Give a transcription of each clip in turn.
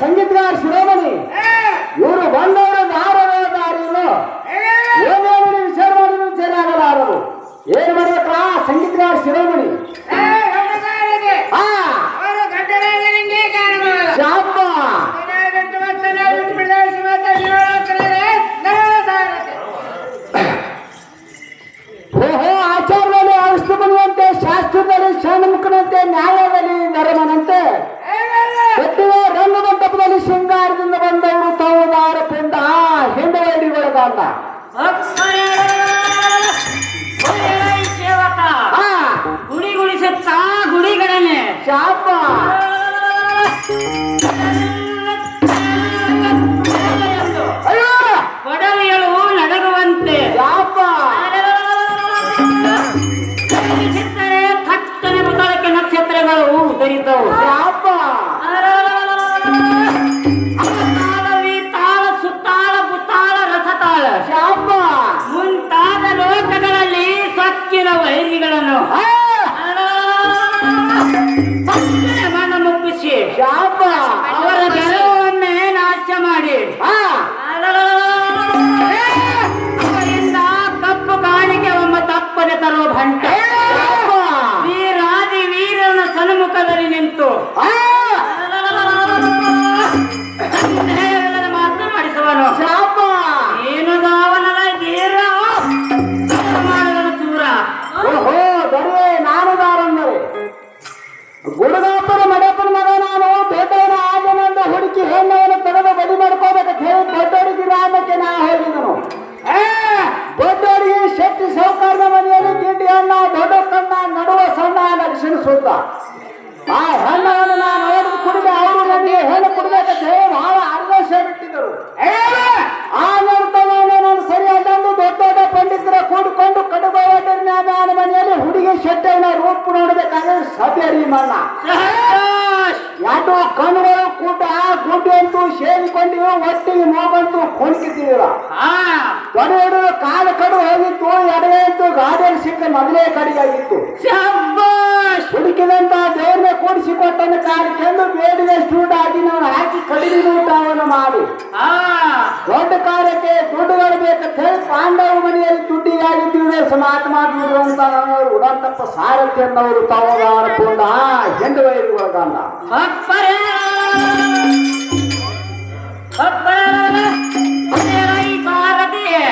ಸಂಗೀತಗಾರ ಶಿರೋಮಣಿ ಇವರು ಬಂದವರ ದಾರಿಯನ್ನು ಏನೇನು ವಿಚಾರ ಮಾಡಿದ್ರು ವಿಚಾರ ಆಗಲಾರದು. ಏನ್ ಮಾಡ್ಬೇಕ ಸಂಗೀತಗಾರ ಶಿರೋಮಣಿ ಓಹೋ ಆಚಾರದಲ್ಲಿ ಔಷಧ ಬನ್ನುವಂತೆ, ಶಾಸ್ತ್ರದಲ್ಲಿ ಷಣ್ಮುಖನಂತೆ, ನ್ಯಾಯದಲ್ಲಿ ನರಮನಂತೆ, ರಂಗ ಮಂಟಪದಲ್ಲಿ ಶೃಂಗಾರದಿಂದ ಬಂದವರು ತೌದಾರ ಪಿಂಡ ಹಿಂಡವೈಡಿ ಒಳಗಾಂಡ ಗುಡಿ ಗುಡಿಸುತ್ತ ಗುಡಿಗಳನ್ನೇ ಶಾಪ ಒಡವೆಗಳು ನಡಗುವಂತೆ ಶಾಪ ಥಟ್ಟನೆ ಮೃತಕ್ಕೆ ನಕ್ಷತ್ರಗಳು ಉದರಿತವು ಶಾಪ ತಾಳ ಸುತ್ತಾಳ ಬುತ್ತಾಳ ರಸತಾಳ ಶಾಪ ಮುಂತಾದ ಲೋಕಗಳಲ್ಲಿ ಸಕ್ಕಿನ ವೈರಿಗಳನ್ನು ಮನ ಮುಗ್ಗಿಸಿ ಶಾಪ ಅವರ ಗೆಲುವನ್ನೇ ನಾಶ ಮಾಡಿ ಅವರಿಂದ ಕಪ್ಪು ಕಾಣಿಕೆ ಒಮ್ಮ ತಪ್ಪದೆ ತರುವ ಭಂಟ ವೀರಾದಿ ವೀರನ ಸನ್ಮುಖದಲ್ಲಿ ನಿಂತು ಮಾತನಾಡಿಸುವನು ಶಾಪ ಏನು ದಾವನದ ಧೀರ ಮಾಡಿದನು ಚೂರ. ಓಹೋ ಬರುವೆ ನಾನು ದಾರಂದರೆ ಗುಡುಗಾಪುರ ಮಡಪನ ಮಗ ನಾನು ಬೇಟೆಯನ ಆಜನಂದ ಹುಡುಕಿ ಹೆಣ್ಣವನ್ನು ತೆಗೆದು ಬದಿ ಮಾಡ್ಕೋಬೇಕಂತ ಹೇಳಿ ದೊಡ್ಡವರಿಗೆ ರಾಮಕ್ಕೆ ನಾ ಹೇಳಿದನು. ದೊಡ್ಡವರಿಗೆ ಶಕ್ತಿ ಸೌಕರ್ಯ ಮನೆಯಲ್ಲಿ ಗಿಡ್ಡಿ ಅಣ್ಣ ದೊಡ್ಡ ಕಣ್ಣ ನಡುವ ಸಣ್ಣ ಲಕ್ಷಣ ಸುತ್ತ ಆ ಹೆಣ್ಣವನ್ನು ನಾನು ನೋಡಿದ ಕುಡಿದು ಅವರು ನನಗೆ ಹೆಣ್ಣು ಕೊಡ್ಬೇಕಂತ ಹೇಳಿ ಬಹಳ ಆದೇಶ ಬಿಟ್ಟಿದ್ದರು. ಆ ನೋಡ್ತಾನೆ ನಾನು ಸರಿ ಅಲ್ಲೊಂದು ದೊಡ್ಡ ದೊಡ್ಡ ಪಂಡಿತರ ಕೂಡಿಕೊಂಡು ಕಡುಬಾವಡ್ಡ ಮನೆಯಲ್ಲಿ ಹುಡುಗಿ ಶೆಟ್ಟನ ರೂಪ ನೋಡ್ಬೇಕಾದ್ರೆ ಸಭೆರಿ ಮಣ್ಣ ಎರಡು ಕಣ್ಣುಗಳು ಕೂಟ ಗುಡ್ಡೆ ಅಂತೂ ಸೇರಿಕೊಂಡಿವ ಒಟ್ಟಿಗೆ ನೋವಂತೂ ಕುಣಿಕಿದ್ದೀರ. ದೊಡ್ಡ ಹಿಡಿದು ಕಾಲು ಕಡು ಹೋಗಿತ್ತು, ಎಡವೆ ಅಂತೂ ಗಾಡಿಯಲ್ಲಿ ಸಿಕ್ಕ ಮೊದಲೇ ಕಡೆಯಾಗಿತ್ತು. ಹುಡುಕಿದಂತ ದೇವ್ರನ್ನ ಕೂಡಿಸಿಕೊಟ್ಟನ್ನು ಕಾಲಿಕೆಂದು ಬೇಡಿದ ಸ್ಟೂಡ್ ಆಗಿ ನಾವು ಹಾಕಿ ಕಡಿಮೆ ಊಟವನ್ನು ಮಾಡಿ ದೊಡ್ಡ ಕಾರ್ಯಕ್ಕೆ ದುಡ್ಡುಗಳು ಬೇಕಂತ ಹೇಳಿ ಪಾಂಡವ ಮನೆಯಲ್ಲಿ ದುಡ್ಡಿಗಾಗಿದ್ದೀವಿ ಮಾತು ಮಾಡಿದ್ರು ಅಂತ ನನ್ನವರು ಉಡಂತಪ್ಪ ಸಾರಥಿ ಅನ್ನವರು ತವಗಾರ ಕೊಂಡ ಹೆಂಡು ವೈರಿ ಒಳಗಂದ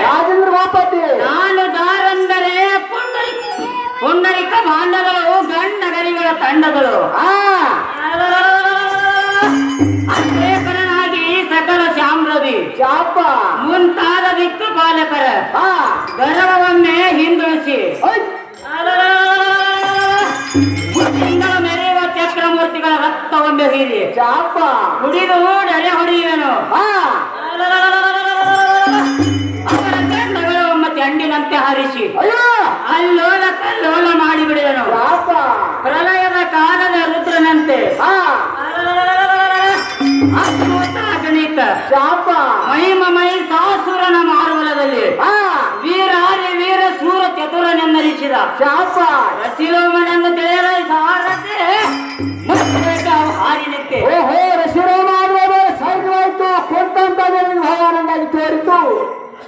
ರಾಜೇಂದ್ರ ಬಾಪತಿ ನಾನು ದಾರಂದರೆ ಪುಂಡರಿಕ ಭಾಂಡಗಳು ಗಂಡಗರಿಗಳ ತಂಡಗಳು ಅನೇಕರನಾಗಿ ಸಕಲ ಶಾಮ್ರವಿ ಶಾಪ ಮುಂತಾದ ದಿಕ್ಕು ಪಾಲಕರ ಗರ್ವವನ್ನೇ ಹಿಂದುಳಿಸಿ ತಿಂಗಳ ಮೆರೆಯುವ ಚಕ್ರಮೂರ್ತಿಗಳ ರಕ್ತವೊಮ್ಮೆ ಹೀರಿ ಶಾಪ ಕುಡಿದು ನೆರೆ ಹೊಡೆಯುವನು. ಅವರ ಗಂಡಗಳು ಒಮ್ಮ ಚೆಂಡಿನಂತೆ ಹರಿಸಿ ಅಲ್ಲೋಲ ಕಲ್ಲೋಲ ಮಾಡಿಬಿಡಿದನು. ಪ್ರಳಯದ ಕಾಲದ ರುದ್ರನಂತೆ ಗಣಿತ ಮಹಿಮಮೈ ಸಾಸುರನ ಮಾರುವಲದಲ್ಲಿ ವೀರಾರಿ ವೀರ ಸೂರ ಚತುರನೆಂಬ ಆದೇಶಿಸಿದ. ಶಾಪ ರಸಿಲೋಮನನ್ನು ತಿಳಿಯಲು ಸಾರದೆ ಹಾರಿ ನಿಂತೆ. ಓಹೋ ರಸಿರೋಮ ಆದ್ರೆ ಸಹಜವಾಯ್ತು ಕುಂತಂತ ಭಗವಾನಂದಾಗಿ ತೋರಿತು.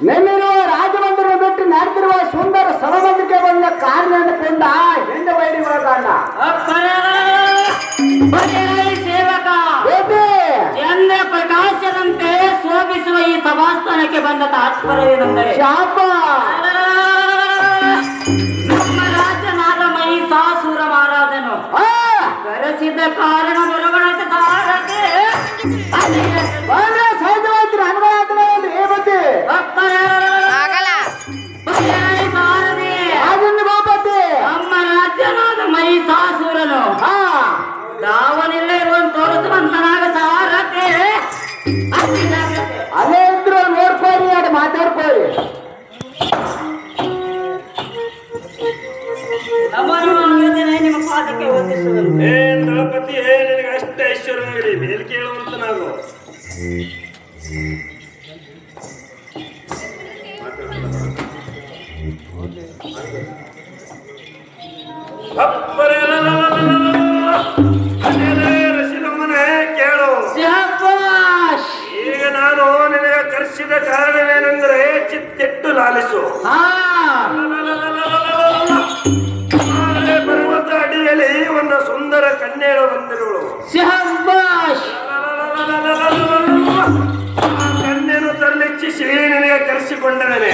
ನೆಮ್ಮಿರುವ ರಾಜಮಂದಿರ ಬಿಟ್ಟು ನಡೆದಿರುವ ಸುಂದರ ಸಭಾಮಂದಿರಕ್ಕೆ ಬಂದ ಕಾರಣವನ್ನು ಕೊಂದ ಹೆಣ್ಣು ಬೈರಿ ಒಳಗಾಣ ಸೇವಕ ಚಂದ್ರ ಪ್ರಕಾಶದಂತೆ ಶೋಭಿಸುವ ಈ ಸಭಾಸ್ಥಾನಕ್ಕೆ ಬಂದ ತಾತ್ಪರ್ಯವೇನೆಂದರೆ ಶಾಪ ನಮ್ಮ ರಾಜನಾದ ಮಹಿಷಾಸುರ ಮಹಾರಾಜನು ಕರೆಸಿದ ಕಾರಣ ಬರವಣಿಗೆ ಸಾರದೆ ಸಹಜವಾಯ್ತು ಅನುಭವ ಏ ಬಗ್ಗೆ ನಮ್ಮ ರಾಜ್ಯನಾದ ಮಹಿಷಾಸುರನು ದಾವನೆಲ್ಲ ಇರುವಂತ ತೋರಿಸುವಂತನಾಗ ಸಾರತೆ ಅಲ್ಲೇ ಇದ್ರು ನೋಡ್ಕೋರಿ ಅದು ಮಾತಾಡ್ಕೋರಿ. ನಿಮ್ಮ ಪಾದಕ್ಕೆ ವಂದಿಸುವುದು. ದಳಪತಿ ನಿನಗೆ ಅಷ್ಟ ಐಶ್ವರ್ಯವಾಗಲಿ ಮೇಲ್ ಕೇಳುವಂತ ನಾವು ರಸಿಲಮ್ಮನೆ ಕೇಳು. ಈಗ ನಾನು ನಿನಗೆ ಕರೆಸಿದ ಕಾರಣವೇನೆಂದರೆ ಚಿತ್ತೆಟ್ಟು ಲಾಲಿಸು. ಪರ್ವತ ಅಡಿಯಲ್ಲಿ ಒಂದು ಸುಂದರ ಕನ್ಯೆಗಳು ಬಂದಿರುವಳು. ಕನ್ಯೆಯನ್ನು ತರಲಿಚ್ಛಿಸಿ ನಿನಗೆ ಕರೆಸಿಕೊಂಡವನೇ.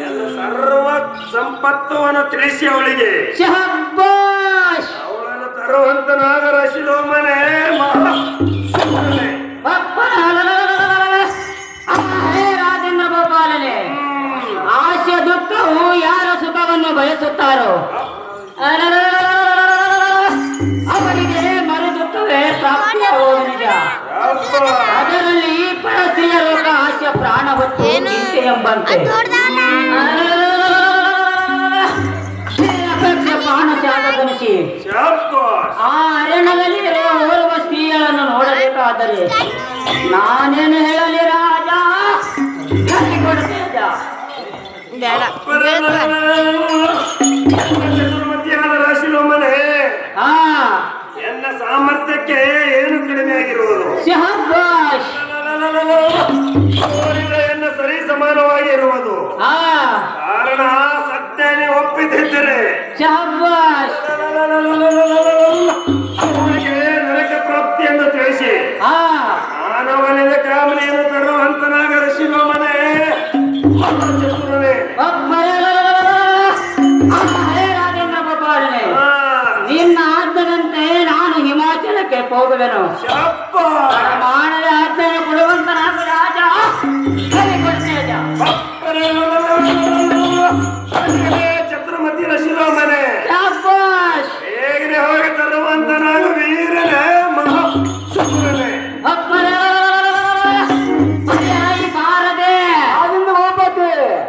ಎಲ್ಲ ಸರ್ವ ಸಂಪತ್ತವನ್ನು ತಿಳಿಸಿ ಅವಳಿಗೆ ಅವಳನ್ನು ತರುವಂತ ನಾಗರಶಿಲೋಮನೆ ರಾಜೇಂದ್ರ ಗೋಪಾಲನೆ ಆಶೆ ದುಃಖವು ಯಾರ ಸುಖವನ್ನು ಬಯಸುತ್ತಾರೋ ಅವರಿಗೆ ಮರು ದುಃಖವೇ ಪ್ರಾಪ್ತಿಯಾಗುವುದು ನಿಜ. ಅದರಲ್ಲಿ ಪರಸ್ತ್ರೀಯ ಲೋಕ ಆಶೆ ಪ್ರಾಣ ಹೊತ್ತು ಚಿಂತೆ ಎಂಬಂತೆ ಅಪೇಕ್ಷೆ ಪ್ರಾಣ ತ್ಯಾಗದನಿಸಿ ಆ ಅರಣ್ಯದಲ್ಲಿ ಇರುವ ಓರ್ವ ಸ್ತ್ರೀಗಳನ್ನು ನೋಡಬೇಕಾದರೆ ನಾನೇನು ಹೇಳಲಿ ರಾಜ ಕೊಡ್ತಿದ್ದ. ಚತುರ್ಮತಿಯಾದ ರಾಶಿಲೋಮನೆ ಎನ್ನ ಸಾಮರ್ಥ್ಯಕ್ಕೆ ಏನು ಕಡಿಮೆ ಆಗಿರುವುದು? ಎನ್ನ ಸರಿ ಸಮಾನವಾಗಿ ಇರುವುದು. ಕಾರಣ ಸತ್ಯನೇ ಒಪ್ಪಿದ್ದರೆ ಅವನಿಗೆ ನರಕ ಪ್ರಾಪ್ತಿ ಎಂದು ತಿಳಿಸಿ ಮಾನವನಿಂದ ಕಾಮನೆಯನ್ನು ತರುವಂತನಾಗ ರಶಿಲೋಮನೆ ರಾಜೇಂದ್ರ ಗೋಪಾಲನೆ ನಿನ್ನ ಆಜ್ಞೆಯಂತೆ ನಾನು ಹಿಮಾಚಲಕ್ಕೆ ಹೋಗುವೆನು. ಮಾನವ ಆಜ್ಞೆ ಕೊಡುವಂತನಾಗ ರಾಜ ಛತ್ರಮತಿ ರಶಿಲೋಮನೆ ಹೇಗೆ ಹೋಗಿ ತರುವಂತನಾಗ ವೀರನೇ ಮಹಾಶೂರನೇ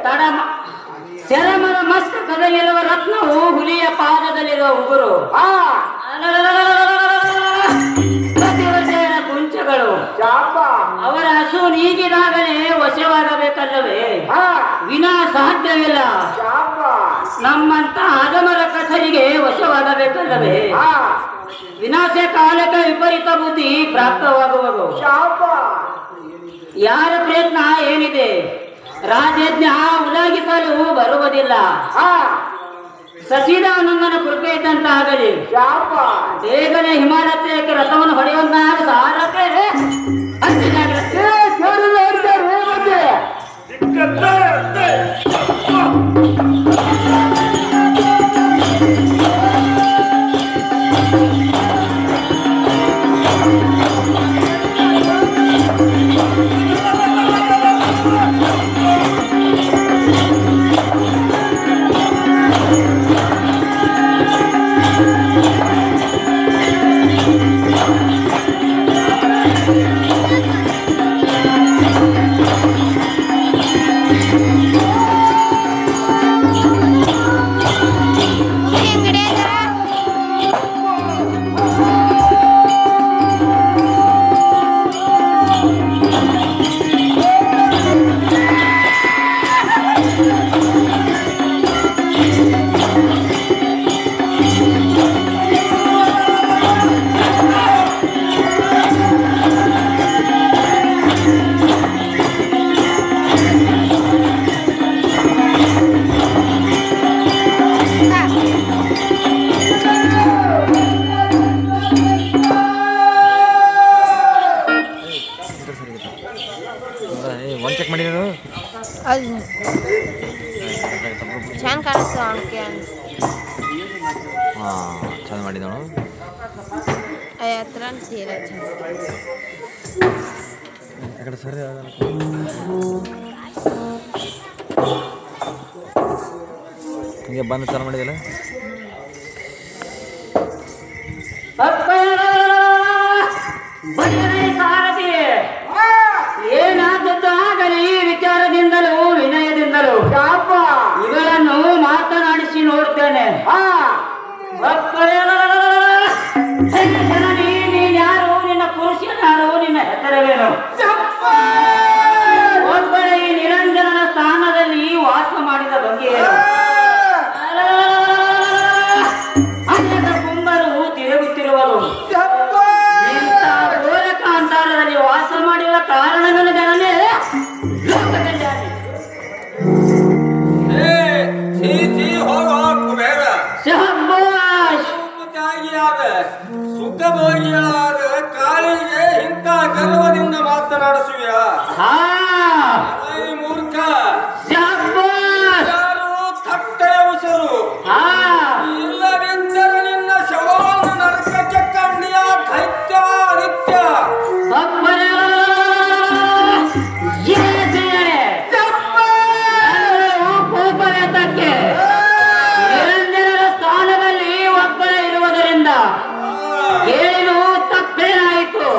ತಡ ಚರಮದ ಮಸ್ತಕದಲ್ಲಿರುವ ರತ್ನವು ಹುಲಿಯ ಪಾದದಲ್ಲಿರುವ ಉಗುರು ಪ್ರತಿವರ್ಷದ ಕುಂಚಗಳು ಅವರ ಹಸು ನೀಗಿದಾಗಲೇ ವಶವಾಗಬೇಕಲ್ಲವೇ? ವಿನಾ ಸಾಧ್ಯವಿಲ್ಲ. ನಮ್ಮಂತ ಅಧಮರ ಕಥರಿಗೆ ವಶವಾಗಬೇಕಲ್ಲವೇ? ವಿನಾಶ ಕಾಲಕ್ಕೆ ವಿಪರೀತ ಬುದ್ಧಿ ಪ್ರಾಪ್ತವಾಗುವುದು. ಯಾರ ಪ್ರಯತ್ನ ಏನಿದೆ ರಾಜಜ್ಞ ಉಲಗಿಸಲು ಬರುವುದಿಲ್ಲ. ಸಚಿದಾನಂದನ ಕೃಪೆ ಇದ್ದಂತಾಗಲಿ. ಬೇಗನೆ ಹಿಮಾಲಯಕ್ಕೆ ರಥವನ್ನು ಹೊಡೆಯುವಂತಹ ಸಾರಕ್ಕೆ ಚಂದ ಕಾಣಿಸ್ತು ಅವನಿಗೆ ಚಂದ ಮಾಡಿದವನು ಹತ್ರ ಸೀರೆ ಕಡೆ ಸರಿ ಹಿಂಗೆ ಬಂದು ಚಾಲು ಮಾಡಿದಲ್ಲ ಏನಾದದ್ದು ಆಗಲಿ ಈ ವಿಚಾರದಿಂದಲೂ ವಿನಯದಿಂದಲೂ ಇವುಗಳನ್ನು ಮಾತನಾಡಿಸಿ ನೋಡ್ತೇನೆ. ನೀನ್ಯಾರು, ನಿನ್ನ ಪುರುಷನಾರು, ನಿನ್ನ ಹೆಸರವೇನು? ಒಬ್ಬಳ ಈ ನಿರಂಜನನ ಸ್ಥಾನದಲ್ಲಿ ವಾಸ ಮಾಡಿದ ಬಗ್ಗೆ ಅನೇಕ ಕುಂಬರು ತಿರುಗುತ್ತಿರುವರು. ಇಂಥ ಘೋರ ಕಾಂತಾರದಲ್ಲಿ ವಾಸ ಮಾಡಿದ ಕಾರಣವನ್ನು ಜನನೇ ಸುಖಭೋಗಿಯಾದ ಕಾಳಿಗೆ ಇಂಥ ಗರ್ವದಿಂದ ಮಾತನಾಡಿಸುವ ಮೂರ್ಖ ಯಾರು ತಟ್ಟೆಯ ಉಸರು ಇಲ್ಲವೆಂದರೆ ನಿನ್ನ ಶವವನ್ನು ನರಕಕ್ಕೆ ಕಂಡಿಯ ದೈತ್ಯ ನಿತ್ಯ ಕೋಪವೇತಕ್ಕೆ ನಿರಂಜನರ ಸ್ಥಾನದಲ್ಲಿ ಒಬ್ಬರ ಇರುವುದರಿಂದ ಏನು ತಪ್ಪೇನಾಯಿತು?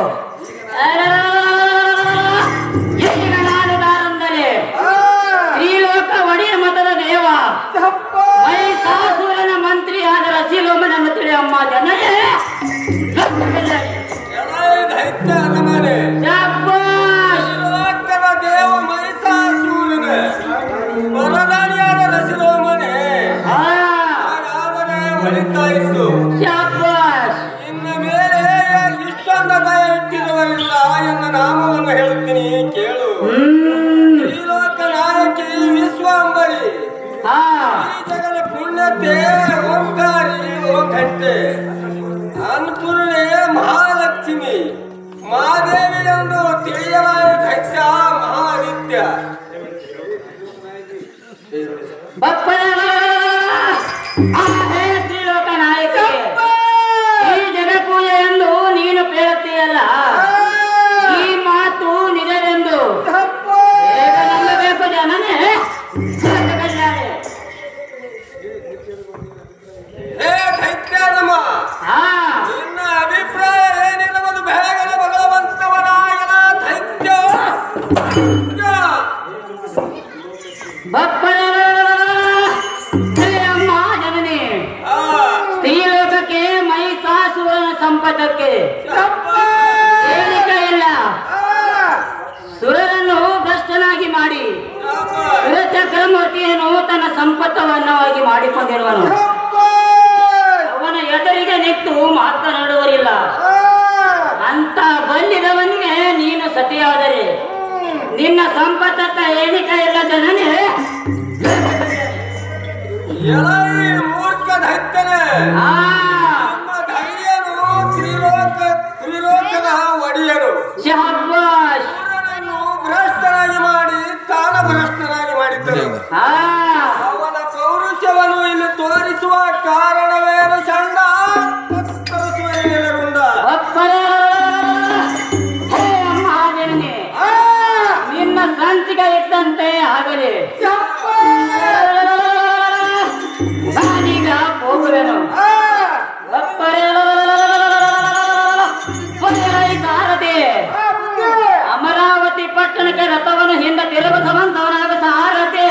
ಈಗ ನಾನುದಾರಂದರೆ ಶ್ರೀಲೋಕ ಒಡೆಯ ಮತದ ದೇವ ಮಹಿಷಾಸುರನ ಮಂತ್ರಿಯಾದ ರಸಿಲೋಮನನ್ನು ತಿಳಿಯಮ್ಮ ಜನರೇ. ದೈತ್ಯ ಅರಮನೆ ಶ್ರೀಲೋಕದ ದೇವ ಮಹಿಷಾಸುರನ ವರದಾನಿಯಾದ ರಸಿಲೋಮನೆ ಹಾಗಾದರೆ ಹೊಳಿತಾ ಇತ್ತು. ಇನ್ನ ಮೇಲೆ ಇಷ್ಟೊಂದು ದಯ ಇಟ್ಟಿರುವರಿಂದ ಎನ್ನ ನಾಮವನ್ನು ಹೇಳುತ್ತೀನಿ ಕೇಳು. ಶ್ರೀಲೋಕ ನಾಯಕಿ ವಿಶ್ವಾಂಬರಿ, ಈ ಜಗದ ಪುಣ್ಯತೆ ಓಂಕಾರಿ ಓಂ ಘಂಟೆ, ಅನ್ನಪೂರ್ಣೆ ಮಹಾಲಕ್ಷ್ಮಿ, ಮಹಾದೇವಿ ಎಂದು ತಿಳಿಯಲಾಯ ದೈತ್ಯ ಮಹಾನಿತ್ಯ. ಶ್ರೀಲೋಕ ನಾಯಕ, ಈ ಜಗಪೂಜೆ ಎಂದು ನೀನು ಕೇಳುತ್ತೀಯಲ್ಲ, ಈ ಮಾತು ನಿಜವೆಂದು ಹೇಗ ನಂಬಬೇಕು ಜನನೇ? ಹೇ ದೈತ್ಯಾನಮ, ನಿನ್ನ ಅಭಿಪ್ರಾಯ ಏನಿರುವುದು? ಬೇಗನೆ ಭಗವಂತವನಾಯನ ದೈತ್ಯ ಅಮ್ಮ ಜನನಿ, ಸ್ತ್ರೀಲೋಕಕ್ಕೆ ಮಹಿಷಾಸುರನ ಸಂಪತ್ತಕ್ಕೆ ಹೇಳಿಕೆ ಇಲ್ಲ. ಸುರರನ್ನು ಭ್ರಷ್ಟನಾಗಿ ಮಾಡಿ ಸುರಚಕ್ರಮೂರ್ತಿಯನ್ನು ತನ್ನ ಸಂಪತ್ತವನ್ನವಾಗಿ ಮಾಡಿಕೊಂಡಿರುವನು. ಅವನ ಎದುರಿಗೆ ನಿಂತು ಮಾತನಾಡುವರಿಲ್ಲ. ಅಂತ ಬಂದಿದವನಿಗೆ ನೀನು ಸತಿಯಾದರೆ ನಿನ್ನ ಸಂಪತ್ತ ಎಣಿಕೆ ಇಲ್ಲ ಜನನೇ. ಮೂರ್ಖ ದೈತ್ಯನೇ, ನಿಮ್ಮ ಧೈರ್ಯನು ತ್ರಿಲೋಕದ ಒಡೆಯನು. ಸೂರ್ಯನನ್ನು ಭ್ರಷ್ಟನಾಗಿ ಮಾಡಿ ತಾನ ಭ್ರಷ್ಟನಾಗಿ ಮಾಡಿದ್ದರು. ಅವನ ಪೌರುಷವನ್ನು ಇಲ್ಲಿ ತೋರಿಸುವ ಕಾರಣವೇನು? ಚಂಡ ನಿನ್ನ ಸಂಚಿಗೆ ಇದ್ದಂತೆ ಆಗಲಿ. ನಾನೀಗ ಹೋಗುವೆನು. ಸಾರಥಿ, ಅಮರಾವತಿ ಪಟ್ಟಣಕ್ಕೆ ರಥವನ್ನು ಹಿಂದೆ ತಿರುಗಿಸುವಂತವನಾಗ ಸಾರಥಿ